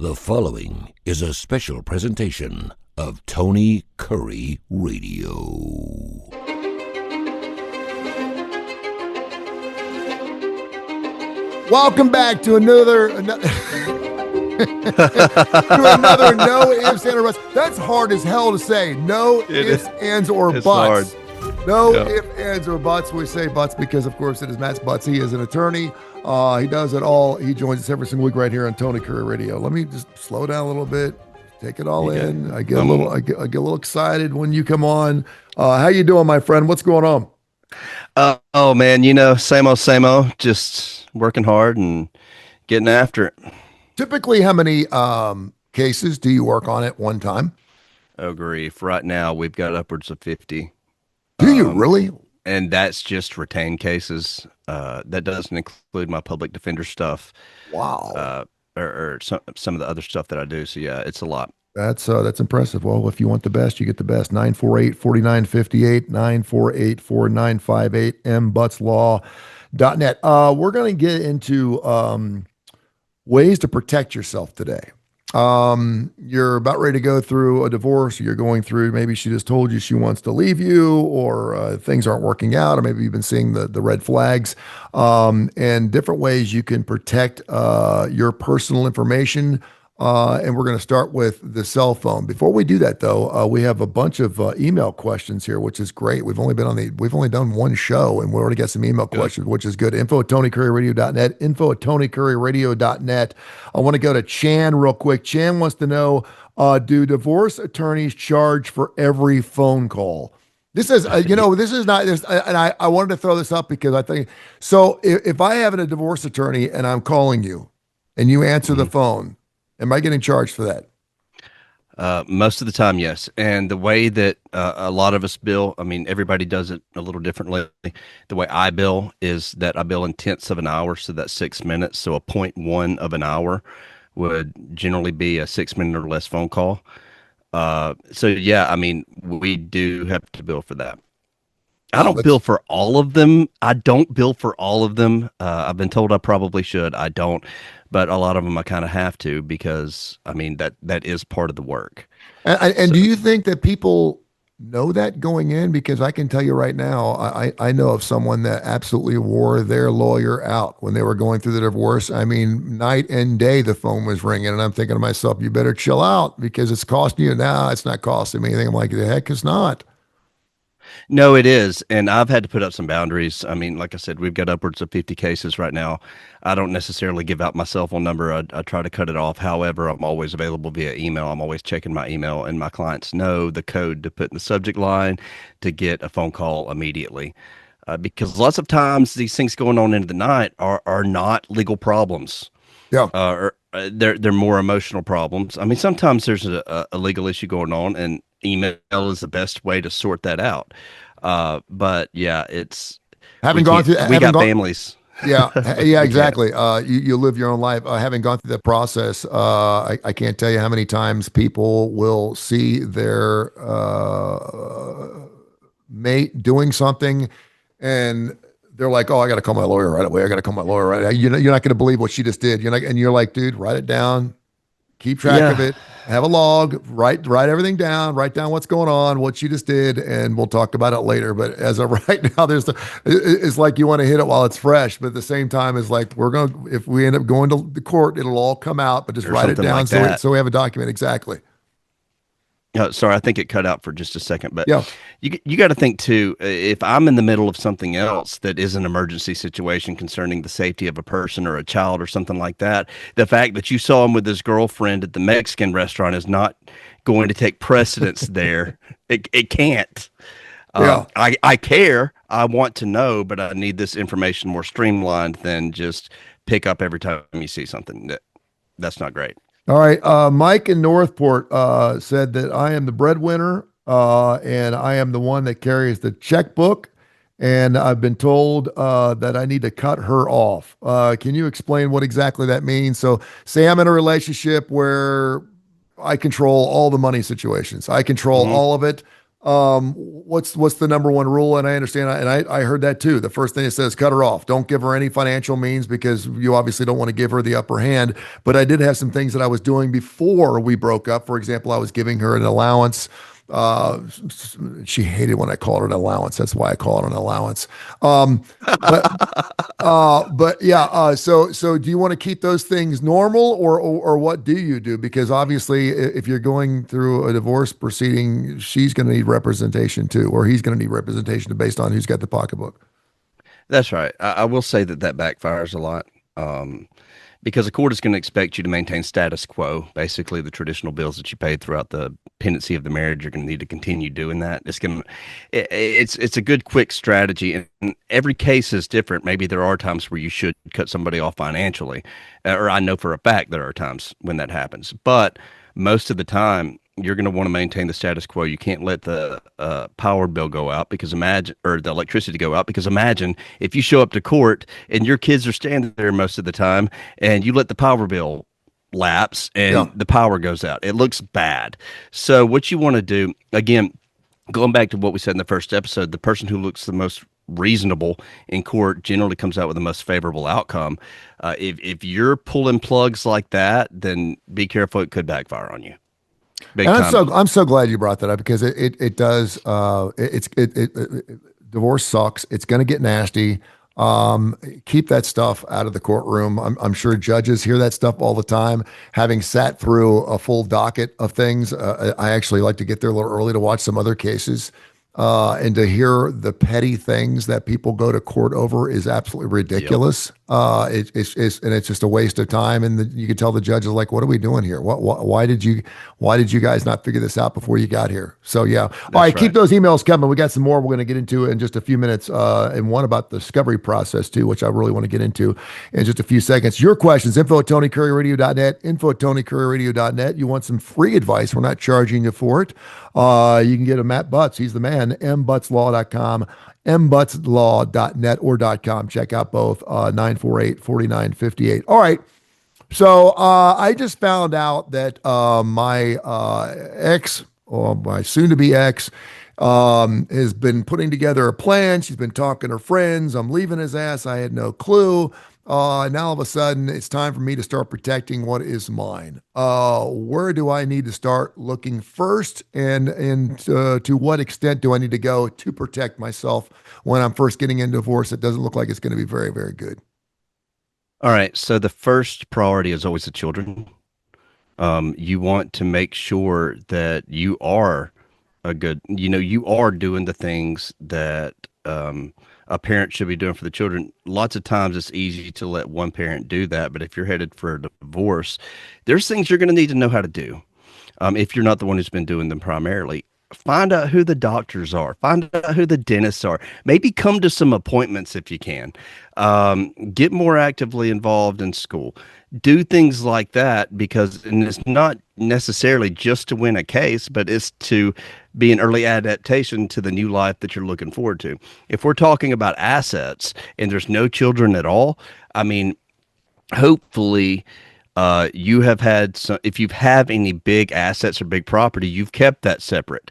The following is a special presentation of Tony Curry Radio. Welcome back to another No Ifs, Ands, or Buts. That's hard as hell to say. No ifs, ands, or buts. Hard. No ifs, ands, or buts. We say buts because, of course, it is Matt's butts. He is an attorney. He does it all. He joins us every single week right here on Tony Curry Radio. Let me just slow down a little bit, take it all in. I get a little excited when you come on. How you doing, my friend? What's going on? Oh man, same old, just working hard and getting after it. Typically, how many cases do you work on at one time? Oh grief. Right now we've got upwards of 50. Do you really? And that's just retained cases. That doesn't include my public defender stuff. Wow. Or some of the other stuff that I do. So yeah, it's a lot. That's impressive. Well, if you want the best, you get the best. 948-4958, 948-4958, mbutslaw.net. We're going to get into ways to protect yourself today. You're about ready to go through a divorce. You're going through, maybe she just told you she wants to leave you, or things aren't working out, or maybe you've been seeing the red flags, and different ways you can protect your personal information. And we're going to start with the cell phone. Before we do that, though, we have a bunch of email questions here, which is great. We've only done one show, and we already got some email questions, which is good. info@TonyCurryRadio.net, info@TonyCurryRadio.net. I want to go to Chan real quick. Chan wants to know, do divorce attorneys charge for every phone call? This is, this is not this, and I wanted to throw this up because I think, so if I have a divorce attorney and I'm calling you and you answer the phone, am I getting charged for that? Most of the time, yes. And the way that a lot of us bill, I mean, everybody does it a little differently. The way I bill is that I bill in tenths of an hour, so that's 6 minutes. So a 0.1 of an hour would generally be a 6 minute or less phone call. So yeah, I mean, we do have to bill for that. I don't bill for all of them. I've been told I probably should. I don't. But a lot of them I kind of have to, because I mean that is part of the work. And do you think that people know that going in? Because I can tell you right now, I know of someone that absolutely wore their lawyer out when they were going through the divorce. I mean, night and day the phone was ringing, and I'm thinking to myself, you better chill out because it's costing you. Now it's not costing me anything. I'm like, the heck it's not. No, it is. And I've had to put up some boundaries. I mean, like I said, we've got upwards of 50 cases right now. I don't necessarily give out my cell phone number. I try to cut it off. However, I'm always available via email. I'm always checking my email, and my clients know the code to put in the subject line to get a phone call immediately. Because lots of times these things going on into the night are not legal problems. Yeah. They're more emotional problems. I mean, sometimes there's a legal issue going on, and email is the best way to sort that out. But yeah, it's we got families. Yeah, exactly. You live your own life. Having gone through that process, I can't tell you how many times people will see their mate doing something, and they're like, "Oh, I got to call my lawyer right away. I got to call my lawyer right away." You're not going to believe what she just did. You're like, dude, write it down, keep track of it, have a log, write everything down, write down what's going on, what she just did, and we'll talk about it later. But as of right now, it's like you want to hit it while it's fresh, but at the same time, it's like if we end up going to the court, it'll all come out, but just write it down like so we have a document. Exactly. Sorry, I think it cut out for just a second, but yeah. You got to think too, if I'm in the middle of something else that is an emergency situation concerning the safety of a person or a child or something like that, the fact that you saw him with his girlfriend at the Mexican restaurant is not going to take precedence there. It can't. I care. I want to know, but I need this information more streamlined than just pick up every time you see something. That's not great. All right. Mike in Northport said that I am the breadwinner and I am the one that carries the checkbook. And I've been told that I need to cut her off. Can you explain what exactly that means? So say I'm in a relationship where I control all the money situations. I control all of it. What's the number one rule? And I understand, and I heard that too. The first thing it says, cut her off. Don't give her any financial means because you obviously don't want to give her the upper hand. But I did have some things that I was doing before we broke up. For example, I was giving her an allowance. Uh, she hated when I called it an allowance. That's why I call it an allowance. But yeah. So do you want to keep those things normal, or what do you do? Because obviously, if you're going through a divorce proceeding, she's going to need representation too, or he's going to need representation based on who's got the pocketbook. That's right. I will say that that backfires a lot. Because the court is going to expect you to maintain status quo. Basically, the traditional bills that you paid throughout the pendency of the marriage, you're going to need to continue doing that. It's a good quick strategy, and every case is different. Maybe there are times where you should cut somebody off financially, or I know for a fact there are times when that happens. But most of the time, you're going to want to maintain the status quo. You can't let the power bill go out because imagine, or the electricity go out because imagine if you show up to court and your kids are standing there most of the time and you let the power bill lapse and Yeah. the power goes out. It looks bad. So what you want to do, again, going back to what we said in the first episode, the person who looks the most reasonable in court generally comes out with the most favorable outcome. If you're pulling plugs like that, then be careful. It could backfire on you. Big And time. I'm so glad you brought that up because it does divorce sucks. It's going to get nasty. Keep that stuff out of the courtroom. I'm sure judges hear that stuff all the time. Having sat through a full docket of things, I actually like to get there a little early to watch some other cases. And to hear the petty things that people go to court over is absolutely ridiculous. It's just a waste of time. And you can tell the judge is like, "What are we doing here? Why did you guys not figure this out before you got here?" So yeah, all right, keep right. those emails coming. We got some more we're going to get into in just a few minutes, and one about the discovery process too, which I really want to get into in just a few seconds. Your questions, info at TonyCurryRadio.net, info at TonyCurryRadio.net. You want some free advice? We're not charging you for it. You can get a Matt Butts. He's the man. mbutslaw.com, mbutslaw.net or .com. Check out both 948-4958. All right. So I just found out that my ex, or my soon-to-be ex, has been putting together a plan. She's been talking to her friends. I'm leaving his ass. I had no clue. Now all of a sudden, it's time for me to start protecting what is mine. Where do I need to start looking first, and to what extent do I need to go to protect myself when I'm first getting into divorce? It doesn't look like it's going to be very, very good. All right. So the first priority is always the children. You want to make sure that you are you are doing the things that a parent should be doing for the children. Lots of times it's easy to let one parent do that, but if you're headed for a divorce, there's things you're going to need to know how to do. If you're not the one who's been doing them primarily. Find out who the doctors are. Find out who the dentists are. Maybe come to some appointments if you can. Get more actively involved in school. Do things like that because, and it's not necessarily just to win a case, but it's to be an early adaptation to the new life that you're looking forward to. If we're talking about assets and there's no children at all, I mean, hopefully you have had some, if you have any big assets or big property, you've kept that separate,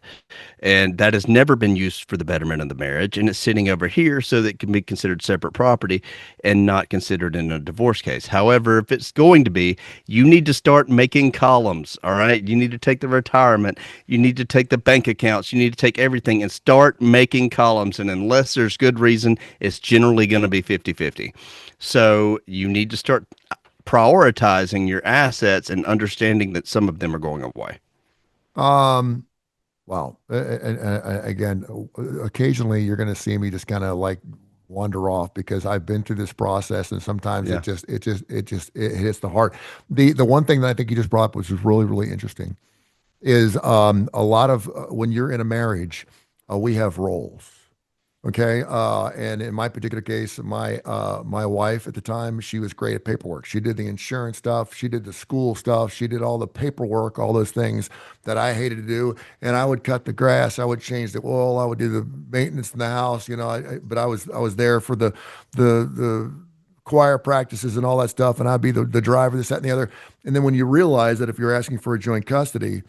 and that has never been used for the betterment of the marriage, and it's sitting over here so that it can be considered separate property and not considered in a divorce case. However, if it's going to be, you need to start making columns. All right, you need to take the retirement, you need to take the bank accounts, you need to take everything and start making columns, and unless there's good reason, it's generally going to be 50-50. So you need to start prioritizing your assets and understanding that some of them are going away. Um, wow. Again, occasionally you're going to see me just kind of like wander off because I've been through this process, and sometimes Yeah. it hits the heart. The one thing that I think you just brought up, which was really, really interesting, is a lot of when you're in a marriage, we have roles. Okay. And in my particular case, my wife at the time, she was great at paperwork. She did the insurance stuff, she did the school stuff, she did all the paperwork, all those things that I hated to do. And I would cut the grass, I would change the oil, I would do the maintenance in the house, but I was there for the choir practices and all that stuff, and I'd be the driver, this, that, and the other. And then when you realize that if you're asking for a joint custody,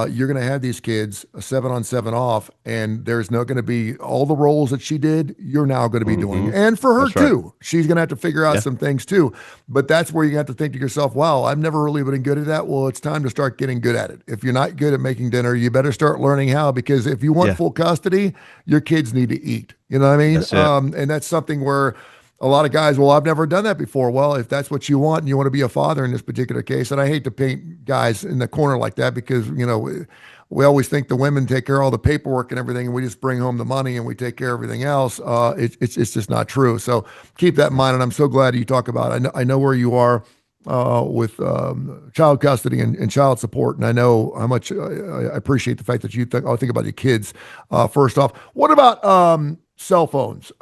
you're going to have these kids a 7-on-7 off, and there's not going to be all the roles that she did. You're now going to be doing, and for her That's right. too. She's going to have to figure out Yeah. some things too. But that's where you have to think to yourself, "Wow, I've never really been good at that." Well, it's time to start getting good at it. If you're not good at making dinner, you better start learning how. Because if you want Yeah. full custody, your kids need to eat. You know what I mean? That's it. And that's something where a lot of guys, well, I've never done that before. Well, if that's what you want and you want to be a father in this particular case, and I hate to paint guys in the corner like that because, we always think the women take care of all the paperwork and everything, and we just bring home the money and we take care of everything else. It's just not true. So keep that in mind. And I'm so glad you talk about it. I know where you are with child custody and child support. And I know how much I appreciate the fact that you think about your kids first off. What about cell phones?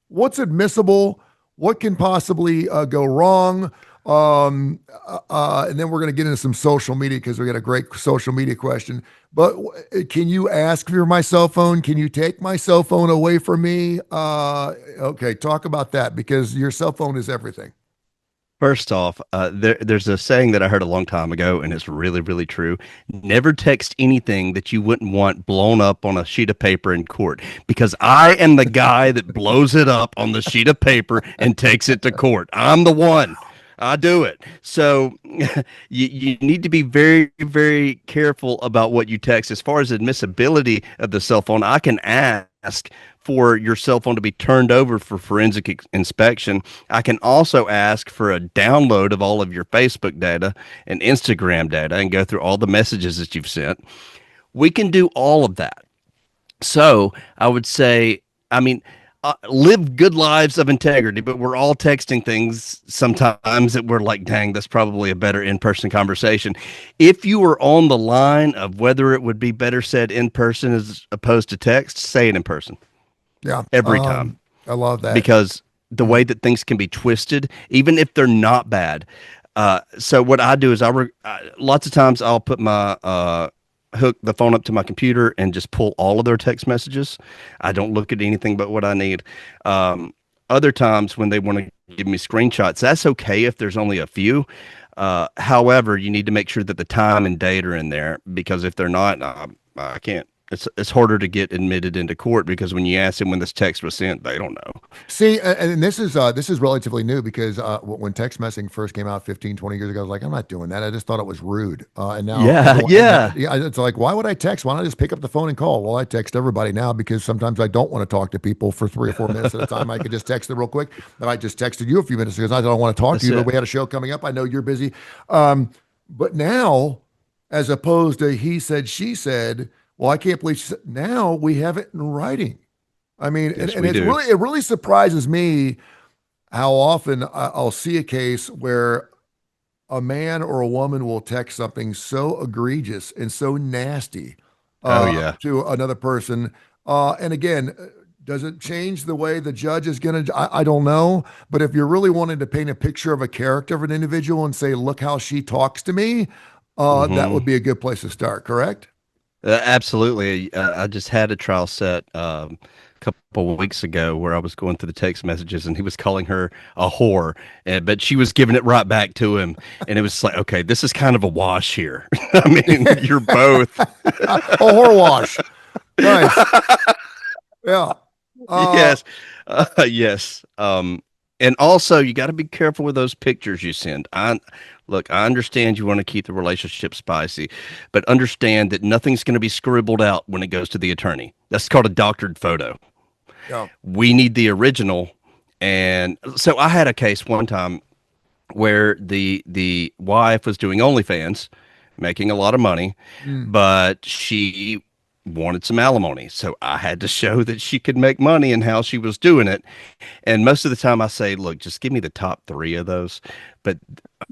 What's admissible? What can possibly go wrong? And then we're going to get into some social media because we got a great social media question. But can you ask for my cell phone? Can you take my cell phone away from me? Okay, talk about that because your cell phone is everything. First off, there's a saying that I heard a long time ago, and it's really, really true. Never text anything that you wouldn't want blown up on a sheet of paper in court, because I am the guy that blows it up on the sheet of paper and takes it to court. I'm the one. I do it. So you need to be very, very careful about what you text. As far as admissibility of the cell phone, I can ask for your cell phone to be turned over for forensic inspection. I can also ask for a download of all of your Facebook data and Instagram data and go through all the messages that you've sent. We can do all of that. So I would say, live good lives of integrity, but we're all texting things sometimes that we're like, dang, that's probably a better in-person conversation. If you were on the line of whether it would be better said in person as opposed to text, say it in person. Yeah. Every time. I love that. Because the way that things can be twisted, even if they're not bad. So what I do is lots of times I'll put my hook the phone up to my computer and just pull all of their text messages. I don't look at anything but what I need. Other times when they want to give me screenshots, that's okay if there's only a few. However, you need to make sure that the time and date are in there, because if they're not, I can't. It's harder to get admitted into court because when you ask them when this text was sent, they don't know. See, and this is relatively new because when text messaging first came out 15, 20 years ago, I was like, I'm not doing that. I just thought it was rude. And now, Yeah. It's like, why would I text? Why not just pick up the phone and call? Well, I text everybody now because sometimes I don't want to talk to people for 3 or 4 minutes at a time. I could just text them real quick. And I just texted you a few minutes because I don't want to talk to you, but we had a show coming up. I know you're busy. But now, as opposed to he said, she said, well, I can't believe now we have it in writing. I mean, Yes, and it really surprises me how often I'll see a case where a man or a woman will text something so egregious and so nasty to another person. And again, does it change the way the judge is going to? I don't know. But if you're really wanting to paint a picture of a character of an individual and say, look how she talks to me, that would be a good place to start, correct? Absolutely. I just had a trial set a couple of weeks ago where I was going through the text messages and he was calling her a whore, but she was giving it right back to him. And it was like, okay, this is kind of a wash here. I mean, you're both. A whore wash. Nice. Yeah. Yes. Yes. And also, you got to be careful with those pictures you send. Look, I understand you want to keep the relationship spicy, but understand that nothing's going to be scribbled out when it goes to the attorney. That's called a doctored photo. Yeah. We need the original. And so I had a case one time where the wife was doing OnlyFans, making a lot of money, but she wanted some alimony. So I had to show that she could make money and how she was doing it. And most of the time I say, look, just give me the top 3 of those. But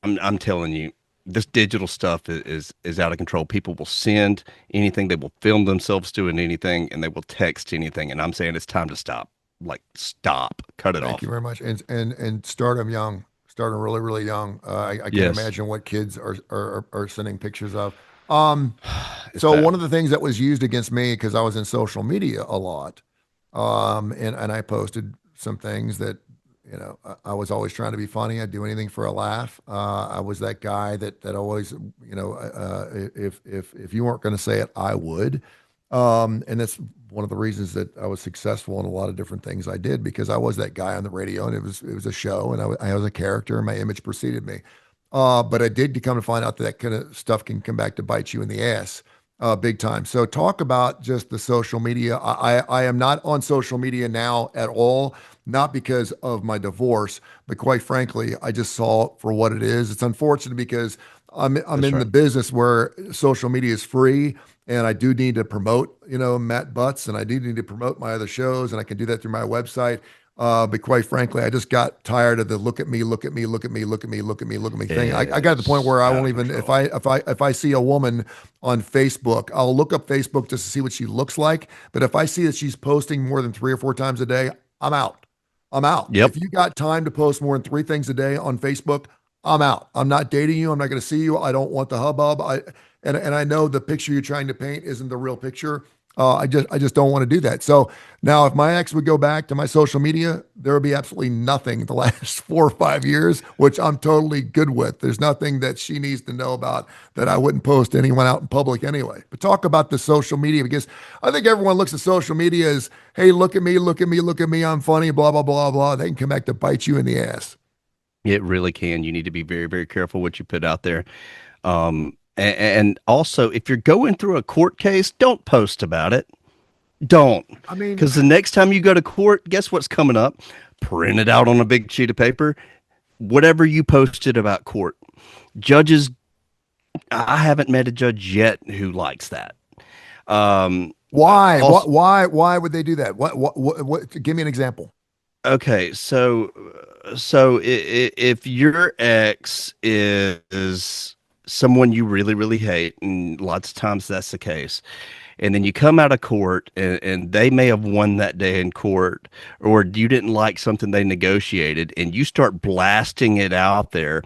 I'm telling you, this digital stuff is out of control. People will send anything, they will film themselves doing anything, and they will text anything. And I'm saying it's time to stop. Like, stop, cut it off. Thank you very much. And start them young. Start them really, really young. I can't imagine what kids are sending pictures of. So bad. one of the things that was used against me, because I was in social media a lot, and I posted some things that I was always trying to be funny. I'd do anything for a laugh. I was that guy that always, if you weren't going to say it, I would. And that's one of the reasons that I was successful in a lot of different things I did, because I was that guy on the radio, and it was a show, and I was a character, and my image preceded me. But I did come to find out that kind of stuff can come back to bite you in the ass, big time. So talk about just the social media. I am not on social media now at all, not because of my divorce, but quite frankly, I just saw it for what it is. It's unfortunate because I'm in the business where social media is free, and I do need to promote, Matt Butts, and I do need to promote my other shows, and I can do that through my website. But quite frankly, I just got tired of the look at me, look at me, look at me, look at me, look at me, look at me thing. I got to the point where I won't even, if I see a woman on Facebook, I'll look up Facebook just to see what she looks like. But if I see that she's posting more than 3 or 4 times a day, I'm out. I'm out. Yep. If you got time to post more than 3 things a day on Facebook, I'm out. I'm not dating you. I'm not going to see you. I don't want the hubbub. And I know the picture you're trying to paint isn't the real picture. I just don't want to do that. So now, if my ex would go back to my social media, there would be absolutely nothing the last 4 or 5 years, which I'm totally good with. There's nothing that she needs to know about that I wouldn't post to anyone out in public anyway. But talk about the social media, because I think everyone looks at social media as, hey, look at me, look at me, look at me, I'm funny, blah, blah, blah, blah. They can come back to bite you in the ass. It really can. You need to be very, very careful what you put out there. And also, if you're going through a court case, don't post about it. Don't. I mean, because the next time you go to court, guess what's coming up? Print it out on a big sheet of paper. Whatever you posted about court. Judges, I haven't met a judge yet who likes that. why? Also, Why would they do that? What? Give me an example. okay, so if your ex is someone you really, really hate, and lots of times that's the case, and then you come out of court and they may have won that day in court, or you didn't like something they negotiated, and you start blasting it out there.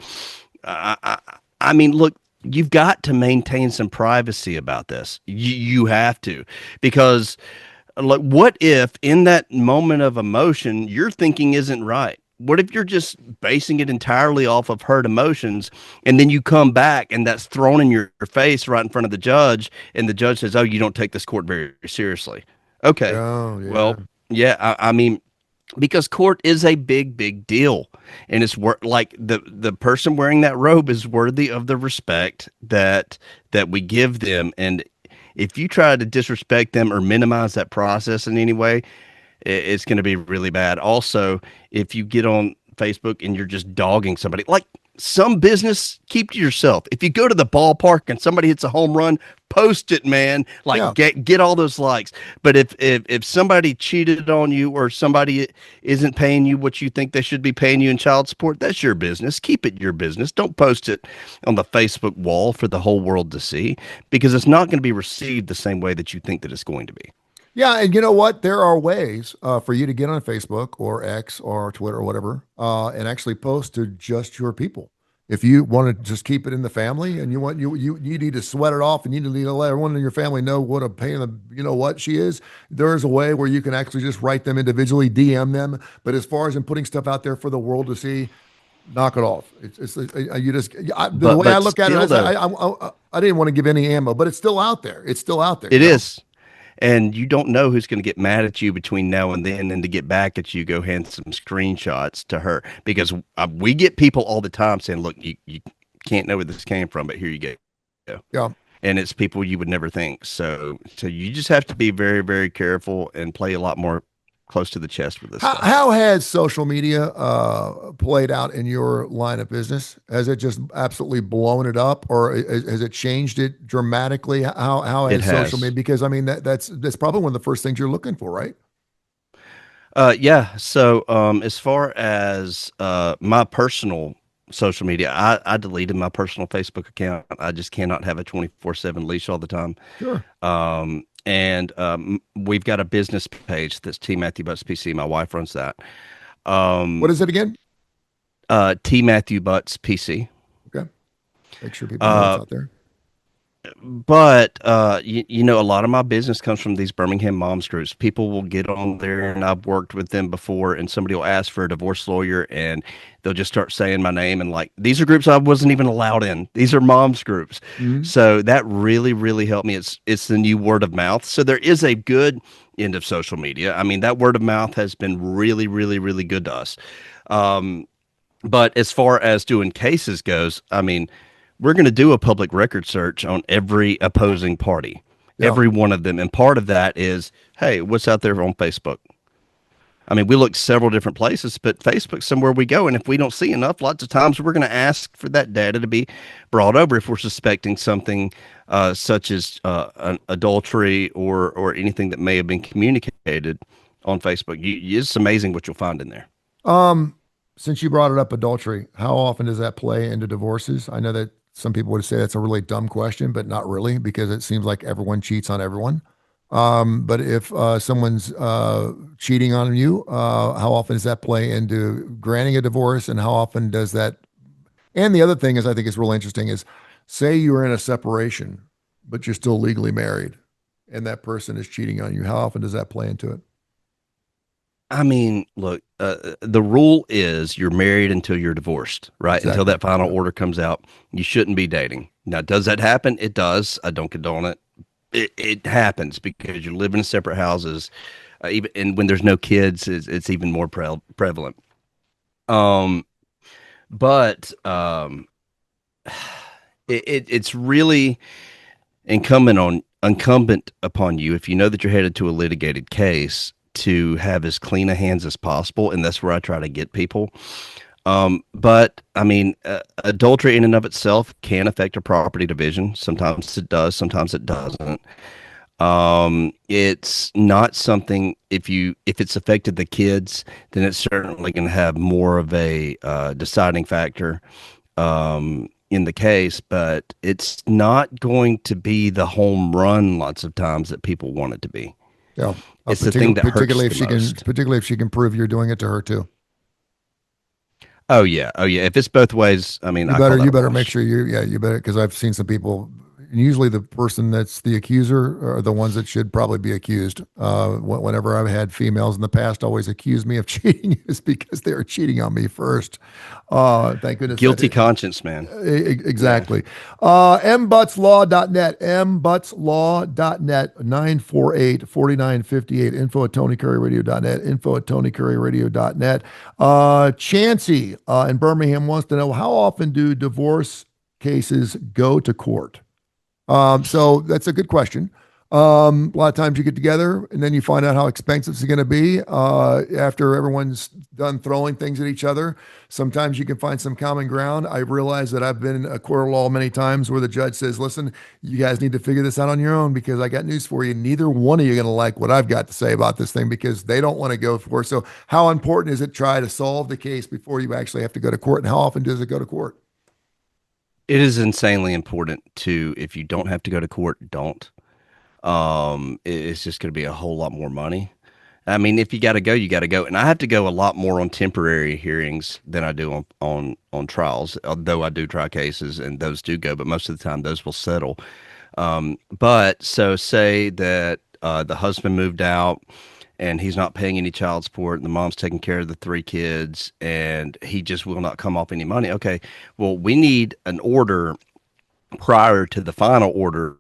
I mean, look, you've got to maintain some privacy about this. You have to, because like, what if in that moment of emotion, your thinking isn't right? What if you're just basing it entirely off of hurt emotions, and then you come back and that's thrown in your face right in front of the judge, and the judge says, "Oh, you don't take this court very seriously." Okay. Oh, yeah. Well, yeah, I mean, because court is a big, big deal, and it's like the person wearing that robe is worthy of the respect that we give them. And if you try to disrespect them or minimize that process in any way, it's going to be really bad. Also, if you get on Facebook and you're just dogging somebody, like some business, keep to yourself. If you go to the ballpark and somebody hits a home run, post it, man. Like, get all those likes. But if somebody cheated on you, or somebody isn't paying you what you think they should be paying you in child support, that's your business. Keep it your business. Don't post it on the Facebook wall for the whole world to see, because it's not going to be received the same way that you think that it's going to be. Yeah, and you know what? There are ways for you to get on Facebook or X or Twitter or whatever, and actually post to just your people. If you want to just keep it in the family, and you need to sweat it off, and you need to let everyone in your family know what a pain in the what she is. There is a way where you can actually just write them individually, DM them. But as far as in putting stuff out there for the world to see, knock it off. The way I look at it is, I didn't want to give any ammo, but it's still out there. It's still out there. It is. And you don't know who's going to get mad at you between now and then, and to get back at you, go hand some screenshots to her, because we get people all the time saying, "Look, you can't know where this came from, but here you go." Yeah. And it's people you would never think. So you just have to be very, very careful and play a lot more close to the chest with this stuff. How has social media played out in your line of business? Has it just absolutely blown it up, or has it changed it dramatically? How has social media? Because I mean, that's probably one of the first things you're looking for, right? Yeah. So as far as my personal social media, I deleted my personal Facebook account. I just cannot have a 24/7 leash all the time. Sure. And we've got a business page that's T Matthew Butts PC. My wife runs that. What is it again? T Matthew Butts PC. Okay. Make sure people know it's out there. you know, a lot of my business comes from these Birmingham moms groups. People will get on there, and I've worked with them before, and somebody will ask for a divorce lawyer, and they'll just start saying my name, and like, these are groups I wasn't even allowed in. These are moms groups. Mhm. So that really, really helped me. It's the new word of mouth. So there is a good end of social media. I mean, that word of mouth has been really, really, really good to us. Um, but as far as doing cases goes, I mean, we're going to do a public record search on every opposing party, Yeah. every one of them. And part of that is, hey, what's out there on Facebook? I mean, we look several different places, but Facebook's somewhere we go. And if we don't see enough, lots of times we're going to ask for that data to be brought over if we're suspecting something such as an adultery or anything that may have been communicated on Facebook. It's amazing what you'll find in there. Um, since you brought it up, adultery, how often does that play into divorces? I know that some people would say that's a really dumb question, but not really, because it seems like everyone cheats on everyone. But if someone's cheating on you, how often does that play into granting a divorce, and how often does that? And the other thing is, I think is really interesting is, say you're in a separation, but you're still legally married, and that person is cheating on you. How often does that play into it? I mean, look, the rule is you're married until you're divorced, right? Until Exactly. that final order comes out. You shouldn't be dating. Now, does that happen? It does. I don't condone it. It happens because you're living in separate houses. Even and when there's no kids, it's even more prevalent. Um, but it's really incumbent upon you, if you know that you're headed to a litigated case, to have as clean a hands as possible, and that's where I try to get people. But I mean, adultery in and of itself can affect a property division. Sometimes it does, sometimes it doesn't. It's not something, if it's affected the kids, then it's certainly going to have more of a deciding factor in the case, but it's not going to be the home run lots of times that people want it to be. Yeah. It's the thing that hurts Particularly if the she can, most. particularly if she can prove you're doing it to her too. Oh yeah, oh yeah. If it's both ways, I mean, You I call better, that you a better make wash. sure you better, because I've seen some people, and usually the person that's the accuser are the ones that should probably be accused. Whenever I've had females in the past always accuse me of cheating, is because they were cheating on me first. Thank goodness that Guilty conscience, man. Yeah. exactly. Mbutslaw.net, mbutslaw.net, 948-4958, info at TonyCurryRadio.net, info at TonyCurryRadio.net. Chancey in Birmingham wants to know, how often do divorce cases go to court? So that's a good question. A lot of times you get together and then you find out how expensive it's going to be after everyone's done throwing things at each other. Sometimes you can find some common ground. I realize that I've been in a court of law many times where the judge says, listen, you guys need to figure this out on your own, because I got news for you. Neither one of you are going to like what I've got to say about this thing, because they don't want to go for it. So how important is it to try to solve the case before you actually have to go to court? And how often does it go to court? It is insanely important to, if you don't have to go to court, don't. It's just going to be a whole lot more money. I mean, if you got to go, you got to go. And I have to go a lot more on temporary hearings than I do on trials, although I do try cases and those do go, but most of the time those will settle. But so say that the husband moved out and he's not paying any child support and the mom's taking care of the three kids and he just will not come off any money. Okay, well, we need an order prior to the final order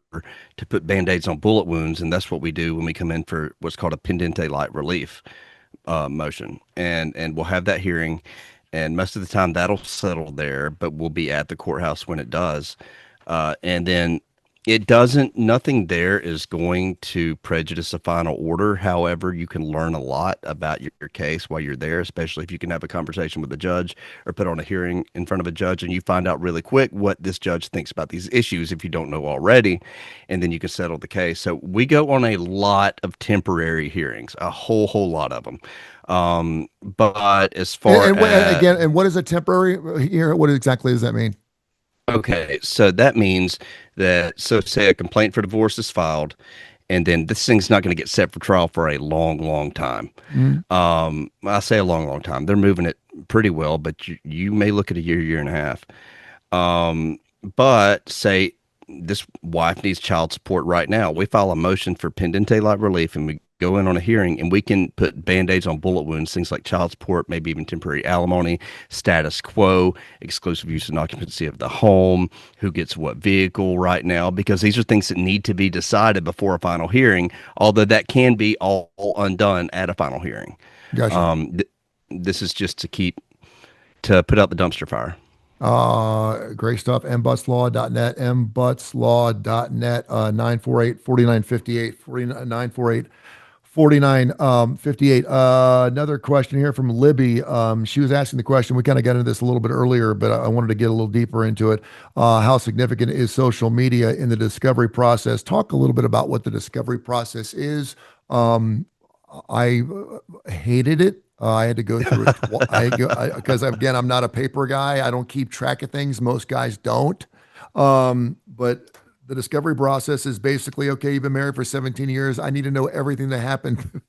to put band-aids on bullet wounds, and that's what we do when we come in for what's called a pendente light relief motion, and we'll have that hearing, and most of the time that'll settle there, but we'll be at the courthouse when it does, and then it doesn't, nothing there is going to prejudice a final order. However, you can learn a lot about your case while you're there, especially if you can have a conversation with the judge or put on a hearing in front of a judge and you find out really quick what this judge thinks about these issues if you don't know already, and then you can settle the case. So we go on a lot of temporary hearings, a whole lot of them. But as far And as again, and what is a temporary here? What exactly does that mean? okay, so that means that, so say a complaint for divorce is filed, and then this thing's not going to get set for trial for a long time. Mhm. I say a long time. They're moving it pretty well, but you may look at a year and a half. But say this wife needs child support right now. We file a motion for pendente light relief, and we go in on a hearing, and we can put band-aids on bullet wounds, things like child support, maybe even temporary alimony, status quo, exclusive use and occupancy of the home, who gets what vehicle right now, because these are things that need to be decided before a final hearing, although that can be all undone at a final hearing. Gotcha. This is just to put out the dumpster fire. Great stuff. mbutslaw.net, mbutslaw.net, 948-4958, 948-4958. Another question here from Libby. She was asking the question, we kind of got into this a little bit earlier, but I wanted to get a little deeper into it. How significant is social media in the discovery process? Talk a little bit about what the discovery process is. I hated it. I had to go through it because again, I'm not a paper guy. I don't keep track of things. Most guys don't. But the discovery process is basically, okay, you've been married for 17 years. I need to know everything that happened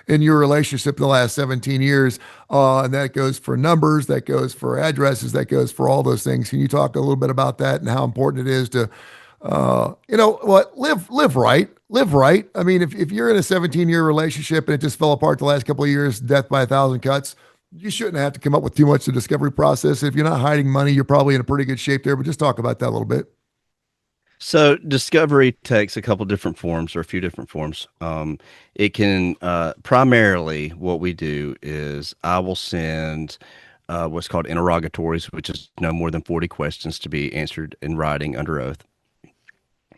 in your relationship the last 17 years. And that goes for numbers, that goes for addresses, that goes for all those things. Can you talk a little bit about that and how important it is to, live right? Live right. I mean, if you're in a 17-year relationship and it just fell apart the last couple of years, death by 1,000 cuts, you shouldn't have to come up with too much to the discovery process. If you're not hiding money, you're probably in a pretty good shape there, but just talk about that a little bit. So discovery takes a couple different forms, or a few different forms. It can primarily, what we do is I will send what's called interrogatories, which is no more than 40 questions to be answered in writing under oath.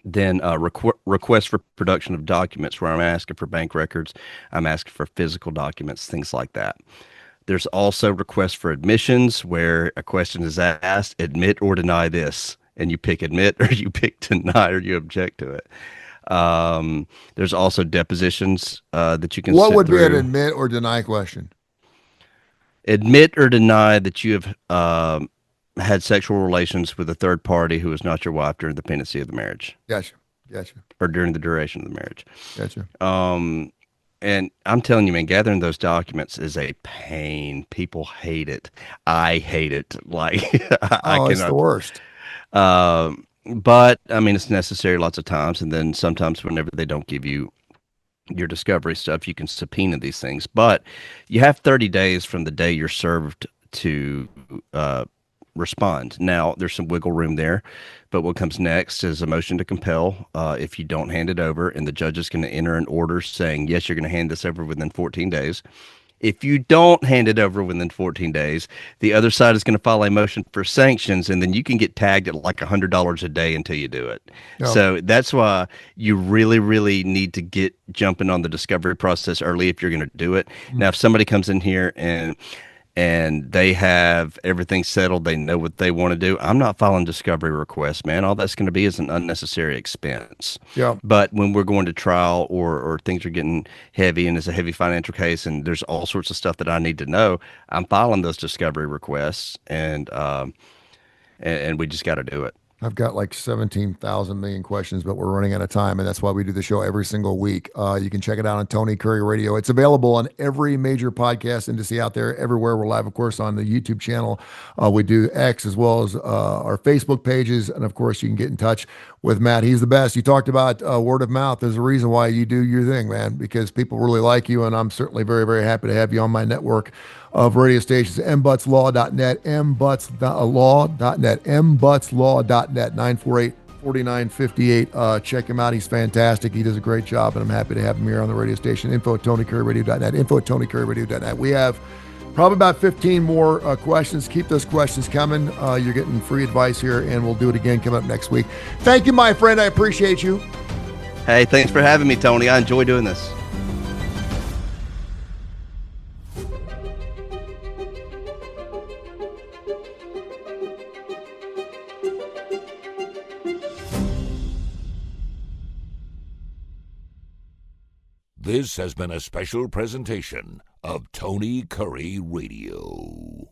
Then request for production of documents, where I'm asking for bank records, I'm asking for physical documents, things like that. There's also requests for admissions, where a question is asked, admit or deny this, and you pick admit or you pick deny or you object to it. There's also depositions that you can What sit would be an through. admit or deny question? Admit or deny that you have had sexual relations with a third party who is not your wife during the pendency of the marriage, Gotcha. or during the duration of the marriage. Gotcha. And I'm telling you, man, gathering those documents is a pain. People hate it. I hate it. Like I It's the cannot. worst. But I mean, it's necessary lots of times. And then sometimes whenever they don't give you your discovery stuff, you can subpoena these things. But you have 30 days from the day you're served to respond. Now, there's some wiggle room there, but what comes next is a motion to compel if you don't hand it over, and the judge is going to enter an order saying, yes, you're going to hand this over within 14 days. If you don't hand it over within 14 days, the other side is going to file a motion for sanctions, and then you can get tagged at like $100 a day until you do it. Yeah. So that's why you really, really need to get jumping on the discovery process early if you're going to do it. Now, if somebody comes in here and they have everything settled, they know what they want to do, I'm not filing discovery requests, man. All that's going to be is an unnecessary expense. Yeah. But when we're going to trial, or things are getting heavy and it's a heavy financial case and there's all sorts of stuff that I need to know, I'm filing those discovery requests, and we just got to do it. I've got like 17,000 million questions, but we're running out of time, and that's why we do the show every single week. You can check it out on Tony Curry Radio. It's available on every major podcast industry out there, everywhere. We're live, of course, on the YouTube channel. We do X, as well as our Facebook pages, and of course, you can get in touch with Matt. He's the best. You talked about word of mouth. There's a reason why you do your thing, man, because people really like you, and I'm certainly very, very happy to have you on my network of radio stations. mbutslaw.net, mbutslaw.net, mbutslaw.net, 948-4958. Check him out. He's fantastic. He does a great job, and I'm happy to have him here on the radio station. info@tonycurryradio.net, info@tonycurryradio.net. We have probably about 15 more questions. Keep those questions coming. You're getting free advice here, and we'll do it again coming up next week. Thank you, my friend. I appreciate you. Hey, thanks for having me, Tony. I enjoy doing this. This has been a special presentation of Tony Curry Radio.